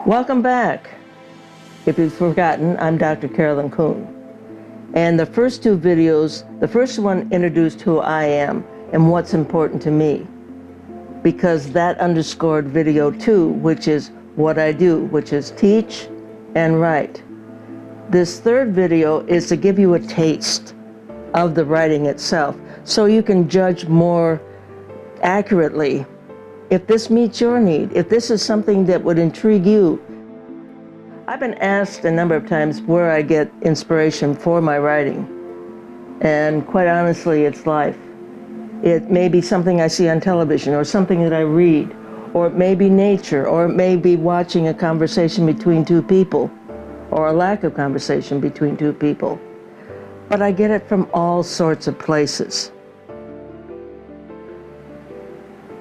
Welcome back. If you've forgotten, I'm Dr. CAROLYN COON. And the first two videos, the first one introduced who I am and what's important to me, because that underscored video 2, which is what I do, which is teach and write. This third video is to give you a taste of the writing itself, so you can judge more accurately if this meets your need, if this is something that would intrigue you. I've been asked a number of times where I get inspiration for my writing, and quite honestly, it's life. It may be something I see on television, or something that I read, or it may be nature, or it may be watching a conversation between two people, or a lack of conversation between two people. But I get it from all sorts of places.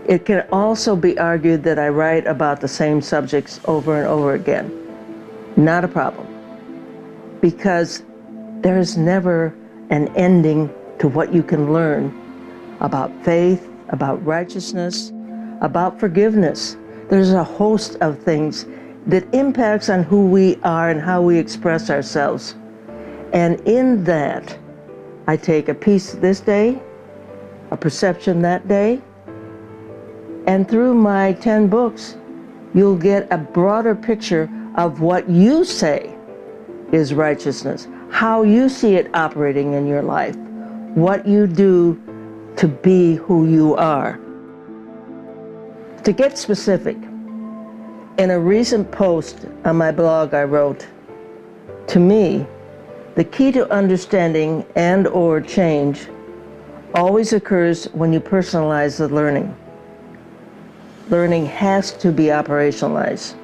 It can also be argued that I write about the same subjects over and over again. Not a problem, because there is never an ending to what you can learn about faith, about righteousness, about forgiveness. There's a host of things that impacts on who we are and how we express ourselves. And in that, I take a piece this day, a perception that day, and through my 10 books, you'll get a broader picture of what you say is righteousness, how you see it operating in your life, what you do to be who you are. To get specific, in a recent post on my blog I wrote, to me, the key to understanding and/or change always occurs when you personalize the learning. Learning has to be operationalized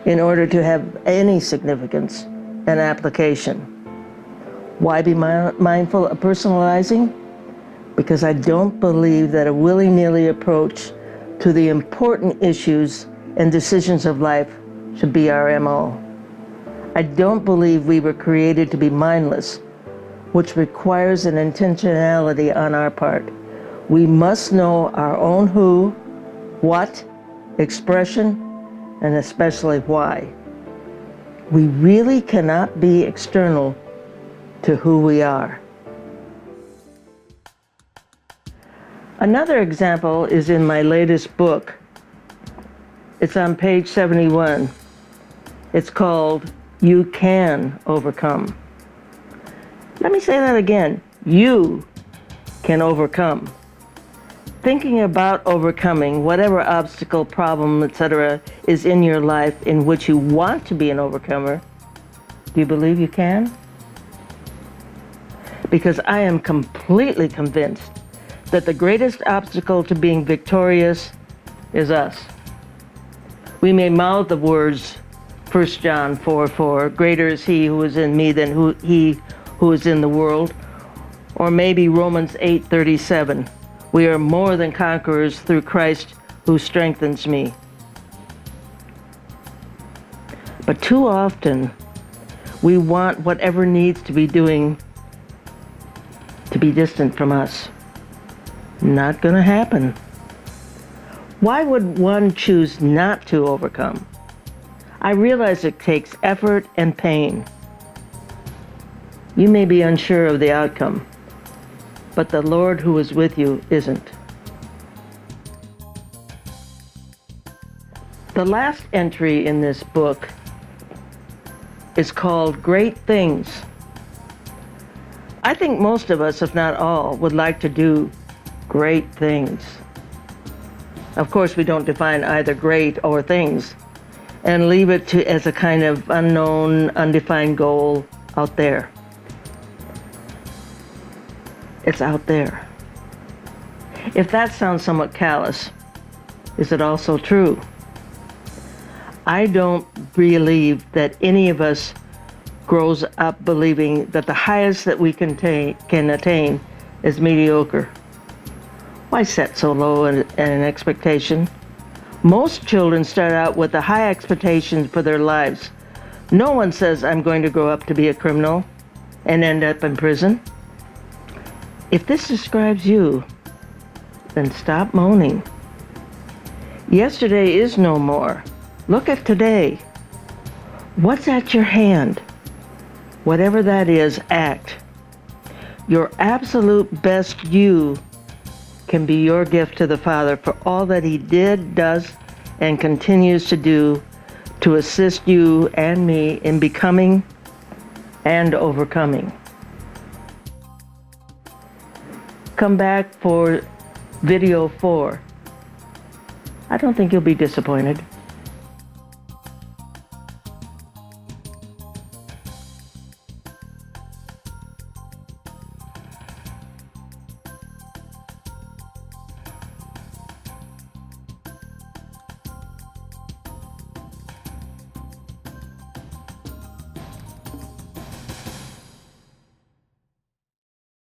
in order to have any significance and application. Why be mindful of personalizing? Because I don't believe that a willy-nilly approach to the important issues and decisions of life should be our MO. I don't believe we were created to be mindless, which requires an intentionality on our part. We must know our own who, what, expression, and especially why. We really cannot be external to who we are. Another example is in my latest book. It's on page 71. It's called You Can Overcome. Let me say that again. You can overcome. Thinking about overcoming whatever obstacle, problem, etc. is in your life in which you want to be an overcomer, do you believe you can? Because I am completely convinced that the greatest obstacle to being victorious is us. We may mouth the words 1 John 4:4, greater is he who is in me than he who is in the world, or maybe Romans 8:37, we are more than conquerors through Christ who strengthens me. But too often, we want whatever needs to be doing to be distant from us. Not going to happen. Why would one choose not to overcome? I realize it takes effort and pain. You may be unsure of the outcome, but the Lord who is with you isn't. The last entry in this book is called Great Things. I think most of us, if not all, would like to do great things. Of course, we don't define either great or things and leave it to as a kind of unknown, undefined goal out there. It's out there. If that sounds somewhat callous, is it also true? I don't believe that any of us grows up believing that the highest that we can attain is mediocre. Why set so low an expectation? Most children start out with a high expectation for their lives. No one says, I'm going to grow up to be a criminal and end up in prison. If this describes you, then stop moaning. Yesterday is no more. Look at today. What's at your hand? Whatever that is, act. Your absolute best you can be your gift to the Father for all that He did, does, and continues to do to assist you and me in becoming and overcoming. Come back for video 4. I don't think you'll be disappointed.